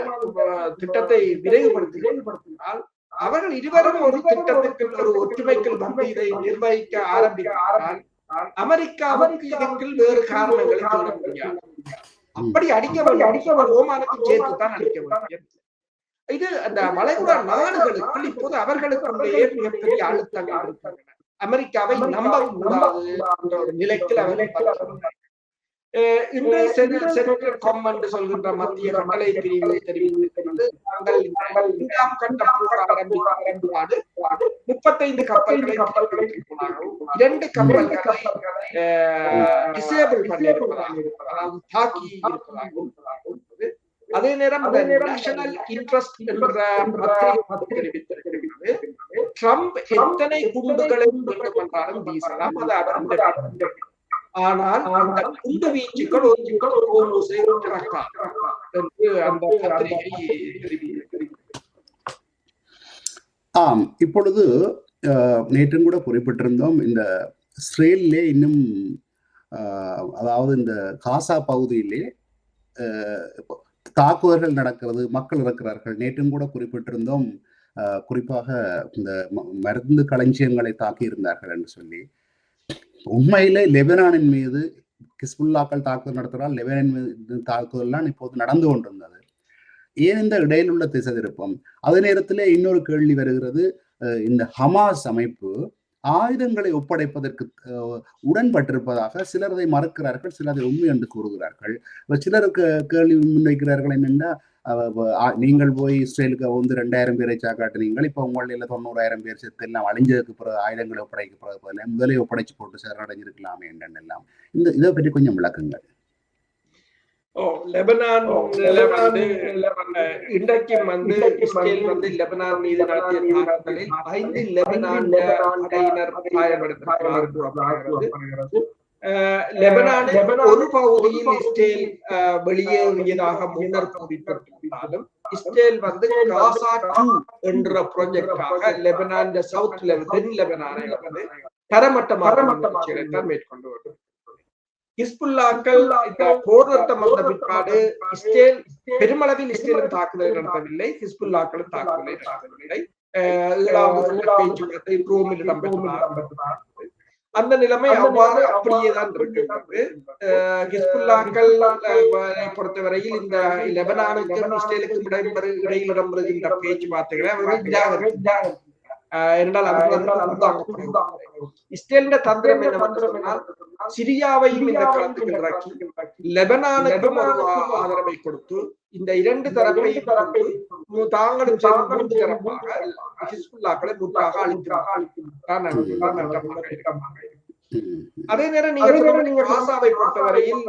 திட்டத்தை விரைவுபடுத்தினால் அவர்கள் இருவரும் ஒரு திட்டத்திற்கு ஒரு ஒற்றுமைக்குள் வந்து இதை நிர்வகிக்க ஆரம்பித்தால் அமெரிக்காவுக்கு இதற்குள் வேறு காரணங்களை சொல்ல முடியாது. அப்படி அடிக்க வேண்டும், ஓமானுக்கு சேர்த்து தான் அடிக்க வேண்டும். இது அந்த வளைகுடா நாடுகளுக்கு இப்போது அவர்களுக்குள்ளேயே மிகப்பெரிய அழுத்தங்கள் இருக்கின்றன. அமெரிக்காவை நம்ப கூடாது என்ற ஒரு நிலைக்கு அவர்கள் இன்று செனட்டர் கமெண்ட் சொல்கின்ற மத்திய கட்டளை பிரிவு தெரிவித்திருக்கிறது. நாங்கள் இரண்டாம் கட்ட போர் ஆரம்பித்து 35 கப்பல்களை 2 கப்பல்களை டிசேபிள் பண்ணியிருப்பதாக, அதாவது தாக்கி இருப்பதாக. அதே நேரம் நேஷனல் இன்ட்ரெஸ்ட் என்ற தெரிவித்திருக்கிறது. ட்ரம்ப் எத்தனை குண்டுகளை வேண்டுமென்றாலும் வீசலாம், அது அவர். ஆனால் அந்த குண்டு வீச்சுக்கள் என்று அந்த பத்திரிகை தெரிவித்திருக்கிறது. ஆம், இப்பொழுது நேற்றும் கூட குறிப்பிட்டிருந்தோம், இந்த இஸ்ரேலிலே இன்னும் அதாவது இந்த காசா பகுதியிலே தாக்குதல்கள் நடக்கிறது, மக்கள் இருக்கிறார்கள். நேற்றும் கூட குறிப்பிட்டிருந்தோம், குறிப்பாக இந்த மருந்து களஞ்சியங்களை தாக்கி இருந்தார்கள் என்று சொல்லி. உண்மையிலே லெபனானின் மீது ஹிஸ்புல்லாக்கள் தாக்குதல் நடத்துகிறால், லெபனான் மீது தாக்குதல்லாம் இப்போது நடந்து கொண்டிருந்தது. ஏன் இந்த இடையிலுள்ள திசை திருப்பம்? அதே நேரத்திலே இன்னொரு கேள்வி வருகிறது, இந்த ஹமாஸ் அமைப்பு ஆயுதங்களை ஒப்படைப்பதற்கு உடன்பட்டிருப்பதாக சிலர் அதை மறுக்கிறார்கள், சிலர் அதை உண்மை என்று கூறுகிறார்கள். சிலருக்கு கேள்வி முன்வைக்கிறார்கள் என்னென்னா, நீங்கள் போய் இஸ்ரேலுக்கு வந்து 2000 பேரை சாக்காட்டினீங்கள், இப்ப உங்களில் 90,000 பேர் செத்து எல்லாம் அழிஞ்சதுக்கு பிறகு ஆயுதங்களை ஒப்படைக்க பிறகு முதலே ஒப்படைச்சு போட்டு சரணடைஞ்சிருக்கலாமே என்றெல்லாம். இதை பற்றி கொஞ்சம் விளக்குங்கள். லெபனான் இன்றைக்கும் இஸ்ரேல் லெபனான் மீது நடத்திய தாக்குதலில் 5 லெபனான் படையினர் காயப்படுத்தப்படுகிறது. லெபனானின் ஒரு பகுதியில் இஸ்ரேல் வெளியேறியதாக முன்னர் குறிப்பிட்டிருந்தாலும், இஸ்ரேல் காசா 2 என்ற ப்ராஜெக்டாக லெபனான் சவுத் தென் லெபனானை தரமட்டமாக மேற்கொண்டு வரும். ஹிஸ்புல்லாக்கள் இந்த போர் நிறுத்தம் வந்த பிற்பாடு இஸ்ரேல் பெருமளவில் இஸ்ரேலும் தாக்குதல் நடத்தவில்லை, ஹிஸ்புல்லாக்களும் தாக்குதலை நடத்தவில்லை. 7வது பேச்சுவார்த்தை ரோமில் இடம்பெற்றது. அந்த நிலைமை அவ்வாறு அப்படியேதான் இருக்கிறது. ஹிஸ்புல்லாக்கள் பொறுத்தவரையில் இந்த லெபனானுக்கும் இஸ்ரேலுக்கும் இடையில் இடம்பெறுகின்ற பேச்சுவார்த்தைகளை அவர்கள் என்றால் இஸ்ரேலின் தந்திரம் என்னவென்று சொன்னால், சிரியாவையும் இந்த களத்துக்கு இறக்கி லெபனானுக்கும் ஆதரவை கொடுத்து இந்த 2 தரப்பை தாங்களும் சேர்ந்து தரப்பாக ஹிஸ்புல்லாக்களை முற்றாக அளிக்கிறார்கள். அதே நேரம் நீங்க காசாவை பொறுத்தவரையில்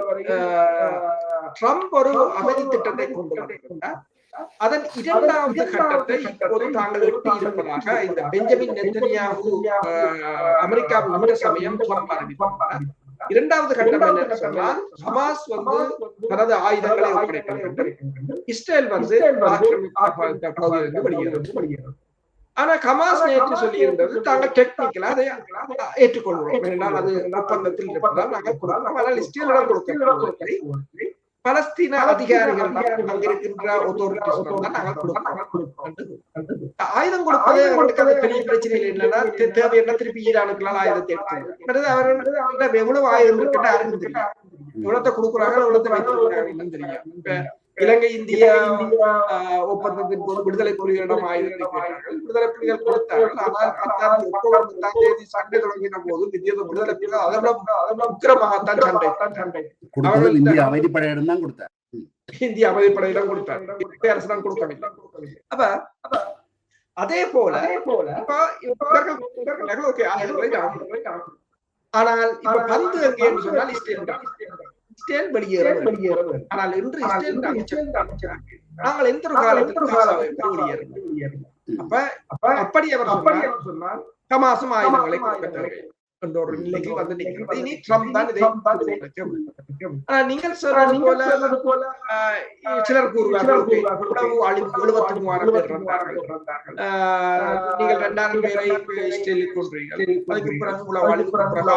ட்ரம்ப் ஒரு அமைதி திட்டத்தை கொண்டு வந்திருக்கிறார். அதன் 2வது கட்டத்தை இப்போது தாங்கள் எட்டியிருப்பதாக இந்த பெஞ்சமின் நெத்தனியாஹு அமெரிக்காவின் இந்த சமயம் ட்ரம்ப் அறிவித்தார். 2வது கட்டம் என்ன சொன்னால், ஹமாஸ் தனது ஆயுதங்களை ஒப்படைக்க வேண்டும், இஸ்ரேல் வெளியேறும். ஆனா ஹமாஸ் நேற்று சொல்லியிருந்தது, தாங்கள் டெக்னிக்கலா அதை ஏற்றுக்கொள்வோம், என்றால் அது ஒப்பந்தத்தில் இருப்பதால் நாங்கள் கொடுக்கிறோம், ஆனால் இஸ்ரேலிடம் கொடுக்க பலஸ்தீன அதிகாரிகள் அங்கிருக்கின்ற ஆயுதம் கொடுப்பதே அவர்களுக்கு பெரிய பிரச்சனைகள் என்னன்னா, தேவை என்ன திருப்பி ஈரானுக்கெல்லாம் ஆயுதத்தை எடுத்து அவர்கள் எவ்வளவு ஆயுதம் இருக்குன்னு யாருக்கும் தெரியும், எவ்வளத்தை கொடுக்குறாங்க எவ்வளத்தை வைத்திருக்கிறாங்க தெரியும். இலங்கை இந்திய ஒப்பந்தத்தின் போது விடுதலை புலிகளிடம் ஆயுதத்தை கேட்டார்கள், விடுதலை புலிகள் கொடுத்தார்கள். ஆனால் 10ஆம் தேதி சண்டை தொடங்கின போது விடுதலை புலிகள் அதோட உக்கிரமாகத்தான் சண்டை இந்திய அமைதிப்படையிடம் தான் கொடுத்தார். இந்திய அமைதிப்படையிடம் கொடுத்தார், அரசு தான் கொடுக்கவில்லை. அப்ப அதே போல ஆனால் இப்ப பந்து எங்கே என்று சொன்னால் இஸ்ரேல் வெளியேறும். ஆனால் இன்று இஸ்ரேல் நாங்கள் எந்த ஒரு காலத்தில் வெளியேறும். அப்படி அவர் சொன்னால் ஹமாஸும் ஆயுதங்களை கொடுக்க என்ற ஒரு நிலைக்கு நிற்கிறது. இனி ட்ரம்ப் தான் இதை நீங்கள் சொன்னது போல சிலர் கூறுவார்கள் 73,000 பேர் இருந்தார்கள், நீங்கள் 2000 பேரை இஸ்ரேலில் கொன்றீர்கள், அதுக்கு பிறகு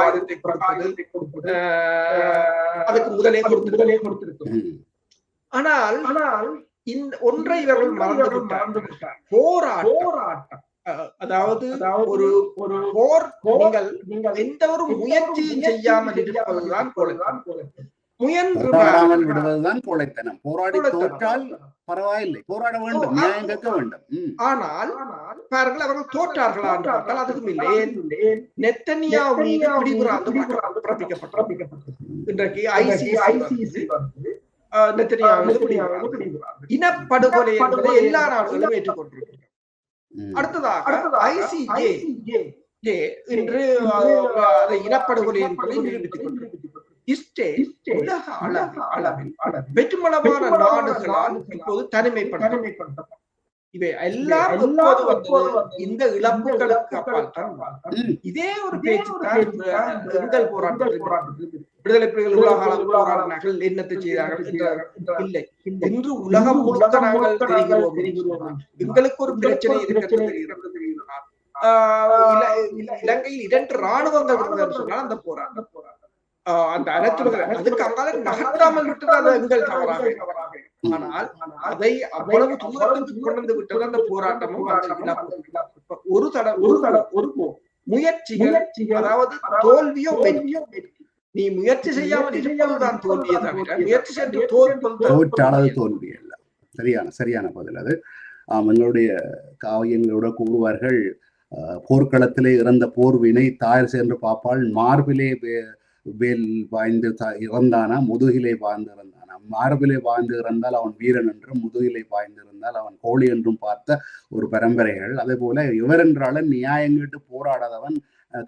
ஆயுதத்தை கொடுப்பது அதுக்கு முதலே கொடுத்திருக்கும். ஆனால் ஒன்றை இவர்கள் மறந்துவிட்டார், போராட்டம். அதாவது ஒரு போர் நீங்கள் எந்த ஒரு முயற்சியும் செய்யாமல் இருப்பதுதான். முயன்று போராடாமல் விடுவதுதான் கோழைத்தனம். போராடி தோற்றால் பரவாயில்லை, போராட வேண்டும், நியாயம் கேட்க வேண்டும். ஆனால் பாருங்கள், அவர்கள் தோற்றார்களா என்று பார்த்தால் அதுவும் இல்லை. நெத்தனியாஹு மீது பிடிபுறாந்து பிறப்பிக்கப்பட்டது. இன்றைக்கு ICC இனப்படுகொலை என்பதை எல்லா நாடுகளும் ஏற்றுக்கொண்டிருக்கிறது. அடுத்ததாக ICJ இன்று இனப்படுகொலை என்பதை நிரூபித்துக் கொண்டிருக்கிறது. உலக அளவில் பெருமளவான நாடுகளால் இப்போது தனிமைப்படுத்த இவை எல்லாம் எப்போது வந்தது? இந்த இழப்புகளுக்கு அப்பால் தான் இதே ஒரு பேச்சுத்தான் எங்கள் போராட்டத்தில் விடுதலை புலிகள் உலக அளவில் போராடினார்கள், என்னத்தை செய்தார்கள் இல்லை. இன்று உலகம் முழுக்க நாங்கள் தெரிகிறோம். எங்களுக்கு ஒரு பிரச்சனை இருக்கிறது. இலங்கையில் 2 ராணுவங்கள் சொன்னால் அந்த போராட்டம் அந்த அதுக்கு அங்கால நகர்த்தாமல் விட்டது எங்கள் தவறாக. ஆனால் அதை அவ்வளவு தூரத்துக்கு கொண்டு விட்டது அந்த போராட்டமும். ஒரு முயற்சிகள், அதாவது தோல்வியோ வெற்றியோ, நீ முயற்சி செய்யாமல் இருப்பதுதான் தோல்வியை தவிர முயற்சி சென்று தோற்றானது தோல்வி அல்ல. சரியான பதில் அது. எங்களுடைய காவியங்களோட கூறுவார்கள், போர்க்களத்திலே இறந்த போர்வினை தாயர் சென்று பார்ப்பால் மார்பிலே வேல் பாய்ந்து இறந்தானா முதுகிலே பாய்ந்து இறந்தானா. மார்பிலே பாய்ந்து இறந்தால் அவன் வீரன் என்றும், முதுகிலே பாய்ந்து இருந்தால் அவன் கோழி என்றும் பார்த்த ஒரு பரம்பரைகள். அதே போல எவரென்றாலும் நியாயங்கிட்டு போராடாதவன்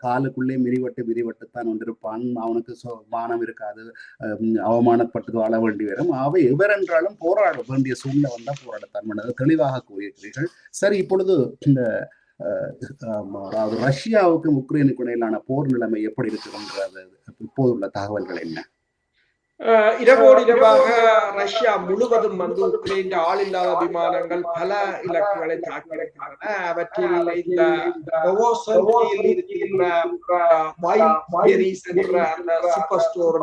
காலுக்குள்ளே மிரிவட்டுத்தான் வந்திருப்பான். அவனுக்கு மானம் இருக்காது, அவமானப்பட்டு வாழ வேண்டி வரும். அவை எவரென்றாலும் போராட வேண்டிய சூழ்நிலை வந்தா போராடத்தான் பண்ணது தெளிவாக கூறியிருக்கிறீர்கள். சரி, இப்பொழுது இந்த அதாவது ரஷ்யாவுக்கும் உக்ரைனுக்கு இடையிலான போர் நிலைமை எப்படி இருக்குன்றது இப்போது உள்ள தகவல்கள் என்ன? இரவோடு இரவாக ரஷ்யா முழுவதும் உக்ரைன் ஆளில்லாத விமானங்கள் பல இலக்குகளை தாக்கியிருக்கின்றன. அவற்றில் இந்த சூப்பர் ஸ்டோர்,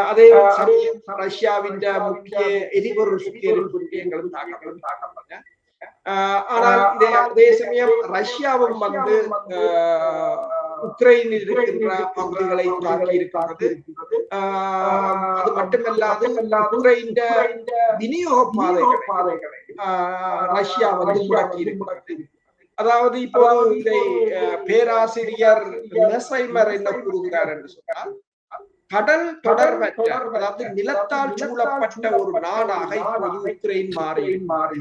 அதே சமயம் ரஷ்யாவின் முக்கிய எரிபொருள் சுத்திகரிப்புகளும் தாக்கப்பட்டன. ஆனால் அதே சமயம் ரஷ்யாவும் உக்ரைனில் இருக்கின்ற பகுதிகளை தாக்கி இருக்கிறது. அது மட்டுமல்லாது உக்ரைன் விநியோக பாதைகளை ரஷ்யா முடக்கி இருக்கிறது. அதாவது இப்போது இதை பேராசிரியர் மெசைமர் என்ன கூறுகிறார் என்று சொன்னால், கடல் தொடர்பற்ற, அதாவது நிலத்தால் சூழப்பட்ட ஒரு நாடாக இப்போது உக்ரைன் மாறி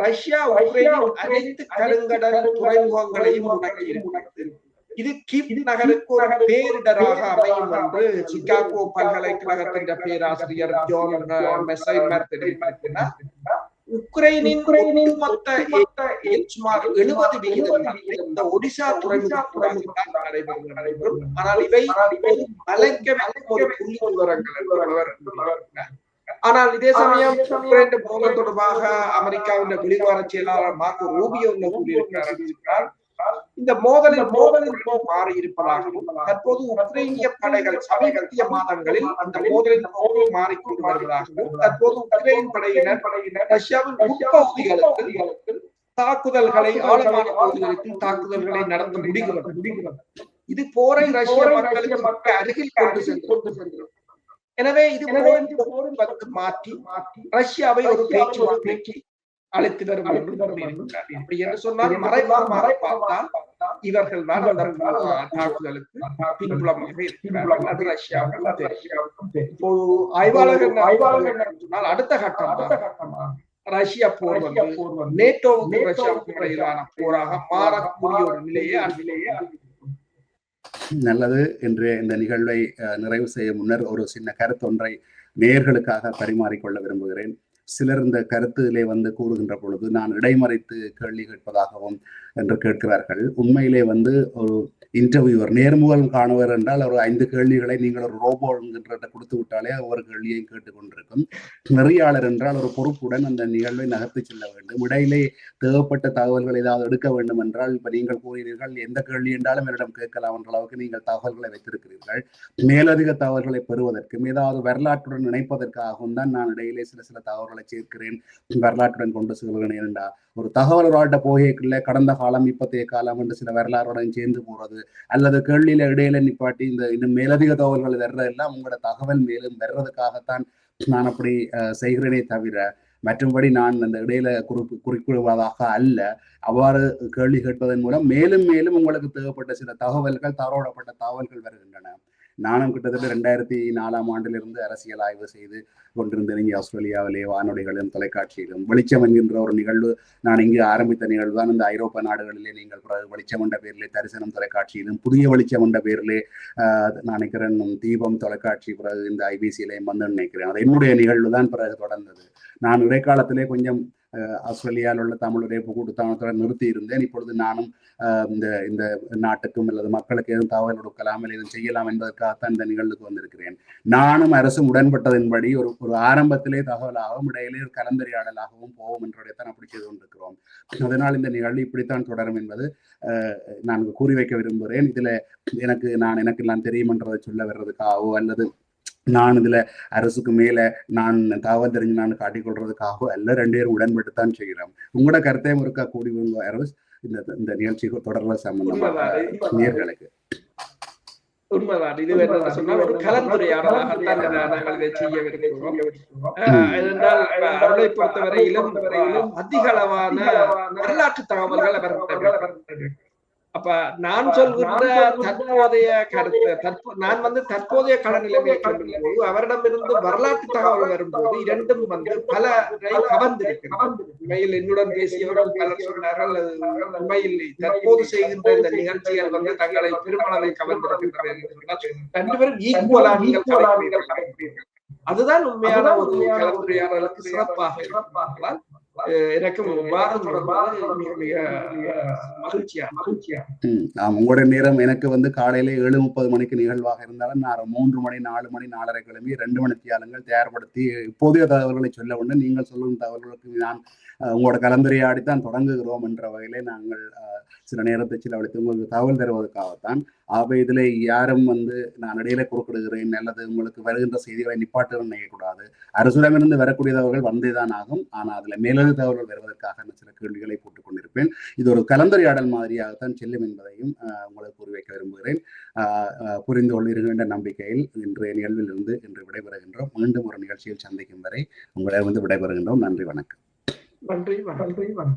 ரஷ்யா உக்ரைனின் அனைத்து கருங்கடல் துறைமுகங்களையும் முடக்கி இருக்கிறது. இது கீவ் நகருக்கு ஒரு பேரிடராக அமையும் என்று சிகாகோ பல்கலைக்கழகத்தின் பேராசிரியர் ஜான் மெசைமர் தெரிவித்திருக்கிறார். உக்ரைனின் சுமார் 70% இந்த ஒடிசா துறைமுகத்துடன் நடைபெறும். ஆனால் இவை மலைக்க ஒரு புள்ளி விவரங்கள். ஆனால் இதே சமயம் உக்ரைன் போர் தொடர்பாக அமெரிக்காவின் வெளிவார செயலாளர் மார்க்கோ ரூபியோ கூறியிருக்கிறார், இந்த மோதலில் மாறி இருப்பதாகவும் தற்போது உக்ரைனிய படைகள் சமீபத்திய மாதங்களில் அந்த மோதலின் மாறிக்கொண்டு வருவதாகவும், தற்போது உக்ரைன் படையினர் ரஷ்யாவின் உட்பகுதிகளுக்கு தாக்குதல்களை, ஆழமான பகுதிகளுக்கு தாக்குதல்களை நடத்த முடிகிறது. இது போரை ரஷ்ய மக்களுக்கு அருகில் கொண்டு சென்று, எனவே இது மாற்றி ரஷ்யாவை ஒரு பேச்சு அழைத்து வரும் என்று சொன்னால், மறைமுகமாக பார்த்தால் இவர்கள் தான் அந்த தாக்குதலுக்கு பின்புலமாக இருக்கிறார்கள். அது ரஷ்யாவுக்கும் இப்போது ஆய்வாளர்கள் சொன்னால் அடுத்த கட்டமாக ரஷ்யா போர் நேட்டோவுக்கு ரஷ்யாவுக்கு இடையிலான போராக மாறக்கூடிய ஒரு நிலையே நல்லது. இன்றைய இந்த நிகழ்வை நிறைவு செய்ய முன்னர் ஒரு சின்ன கருத்தொன்றை நேயர்களுக்காக பரிமாறிக்கொள்ள விரும்புகிறேன். சிலர் இந்த கருத்திலே கூறுகின்ற பொழுது நான் இடைமறைத்து கேள்வி கேட்பதாகவும் என்று கேட்கிறார்கள். உண்மையிலே ஒரு இன்டர்வியூவர், நேர்முகல் காணுவர் என்றால் ஒரு 5 கேள்விகளை நீங்கள் ஒரு ரோபோ என்கின்ற கொடுத்து விட்டாலே ஒவ்வொரு கேள்வியையும் கேட்டுக்கொண்டிருக்கும். நெறியாளர் என்றால் ஒரு பொறுப்புடன் அந்த நிகழ்வை நகர்த்தி செல்ல வேண்டும். இடையிலே தேவைப்பட்ட தகவல்கள் ஏதாவது எடுக்க வேண்டும் என்றால், இப்ப நீங்கள் கூறினீர்கள் எந்த கேள்வி என்றாலும் என்னிடம் கேட்கலாம் என்ற அளவுக்கு நீங்கள் தகவல்களை வைத்திருக்கிறீர்கள். மேலதிக தகவல்களை பெறுவதற்கும் ஏதாவது வரலாற்றுடன் இணைப்பதற்காகவும் தான் நான் இடையிலே சில தகவல்களை தகவல்களை சேர்க்கிறேன், வரலாற்றுடன் கொண்டு செல்கிறேன். ஏனென்றா ஒரு தகவல் ஒரு போகைக்குள்ள கடந்த காலம் இப்பத்தைய காலம் என்று சில வரலாறுடன் சேர்ந்து போறது அல்லது கேள்வியில இடையில நிப்பாட்டி இந்த இன்னும் மேலதிக தகவல்கள் வர்றதெல்லாம் உங்களோட தகவல் மேலும் வர்றதுக்காகத்தான் நான் அப்படி செய்கிறேனே தவிர மற்றும்படி நான் அந்த இடையில குறிப்பிடுவதாக அல்ல. அவ்வாறு கேள்வி கேட்பதன் மூலம் மேலும் மேலும் உங்களுக்கு தேவைப்பட்ட சில தகவல்கள், தவறவிடப்பட்ட தகவல்கள் வருகின்றன. நானும் கிட்டத்தட்ட 2004ஆம் ஆண்டிலிருந்து அரசியல் ஆய்வு செய்து கொண்டிருந்தேன். இங்கே ஆஸ்திரேலியாவிலே வானொலிகளிலும் தொலைக்காட்சியிலும் வெளிச்சம் என்கின்ற ஒரு நிகழ்வு நான் இங்கு ஆரம்பித்த நிகழ்வு தான். இந்த ஐரோப்பா நாடுகளிலே நீங்கள் பிறகு வெளிச்சம் என்ற பேரிலே தரிசனம் தொலைக்காட்சியிலும், புதிய வெளிச்சம் என்ற பேரிலே நான் நினைக்கிறேன் தீபம் தொலைக்காட்சி, பிறகு இந்த ஐபிசியிலையும் வந்து நினைக்கிறேன். அது என்னுடைய நிகழ்வு தான் பிறகு தொடர்ந்தது. நான் இடைக்காலத்திலே கொஞ்சம் ஆஸ்திரேலியாவில் உள்ள தமிழ் உடைப்பு கூட்டுத்தானத்துடன் நிறுத்தி இருந்தேன். இப்பொழுது நானும் இந்த நாட்டுக்கும் அல்லது மக்களுக்கு எதுவும் தகவல் கொடுக்கலாம் இல்லை எதுவும் செய்யலாம் என்பதற்காகத்தான் இந்த நிகழ்வுக்கு வந்திருக்கிறேன். நானும் அரசும் உடன்பட்டதன்படி ஒரு ஆரம்பத்திலே தகவலாகவும் இடையிலே ஒரு கலந்துரையாடலாகவும் போவோம் என்றுடையத்தான் அப்படி செய்து கொண்டிருக்கிறோம். அதனால் இந்த நிகழ்வு இப்படித்தான் தொடரும் என்பது நான் கூறி வைக்க விரும்புகிறேன். இதுல எனக்கு எல்லாம் தெரியும் என்றதை சொல்ல வர்றதுக்காகவோ அல்லது நான் இதுல அரசுக்கு மேல நான் தகவல் தெரிஞ்சு நான் காட்டிக்கொள்றதுக்காக அல்ல, 2 பேரும் உடன்பட்டுத்தான் செய்கிறோம். உங்களோட கருத்தையும் இருக்கா கூடி அரசு இந்த நிகழ்ச்சி தொடர்ல சம்பந்தமாக நேர்களுக்கு உண்மைதான். இது என்ன சொன்னால் ஒரு கலந்துரையாடலாகத்தான் நாங்கள் இதை செய்ய விரும்புகிறோம். என்றால் அவர்களை பொறுத்தவரையிலும் அதிக அளவான வரலாற்று தகவல்கள் அவர்கள். அப்ப நான் சொல்கின்ற தற்போதைய கருத்து, நான் தற்போதைய களநிலைமையை சொல்லும்போது அவரிடமிருந்து வரலாற்று தகவல் வரும்போது இரண்டும் பலரை கவர்ந்திருக்கிறது. உண்மையில் என்னுடன் பேசியவர்கள் பலர் சொன்னார்கள், உண்மையில் தற்போது செய்கின்ற இந்த நிகழ்ச்சிகள் தங்களை பெருமளவை கவர்ந்திருக்கின்றது. 2 பேரும் ஈக்குவலா நீங்கள் கவனிக்கிறீர்கள். அதுதான் உண்மையான ஒரு கலந்துரையாடலுக்கு சிறப்பாக இருப்பார்களால் எனக்கும் மகிழ்ச்சியா. உங்களுடைய நேரம் எனக்கு காலையில 7:30 மணிக்கு நிகழ்வாக இருந்தாலும் நான் 3 மணி 4 மணி 4:30 கிளம்பி 2 மணி தியாலங்கள் தயார்படுத்தி இப்போதைய தகவல்களை சொல்ல உடனே நீங்கள் சொல்லும் தகவல்களுக்கு நான் உங்களோட கலந்துரையாடித்தான் தொடங்குகிறோம் என்ற வகையிலே நாங்கள் சில நேரத்தை செலவழித்து உங்களுக்கு தகவல் தருவதற்காகத்தான். ஆக இதுல யாரும் நான் இடையில குறுக்கிடுகிறேன் அல்லது உங்களுக்கு வருகின்ற செய்திகளை நிப்பாட்டுன்னு நினைக்கக்கூடாது. அரசிடமிருந்து வரக்கூடிய தகவல்கள் வந்தேதான் ஆகும். ஆனால் அதுல மேலது தகவல்கள் வருவதற்காக சில கேள்விகளை போட்டுக் கொண்டிருப்பேன். இது ஒரு கலந்துரையாடல் மாதிரியாகத்தான் செல்லும் என்பதையும் உங்களுக்கு கூறி வைக்க விரும்புகிறேன். புரிந்து கொள்வீர்கள் என்ற நம்பிக்கையில் இன்றைய நிகழ்வில் இருந்து இன்று விடைபெறுகின்றோம். மீண்டும் ஒரு நிகழ்ச்சியில் சந்திக்கும் வரை உங்களிடம் விடைபெறுகின்றோம். நன்றி, வணக்கம். நன்றி, வணக்கம்.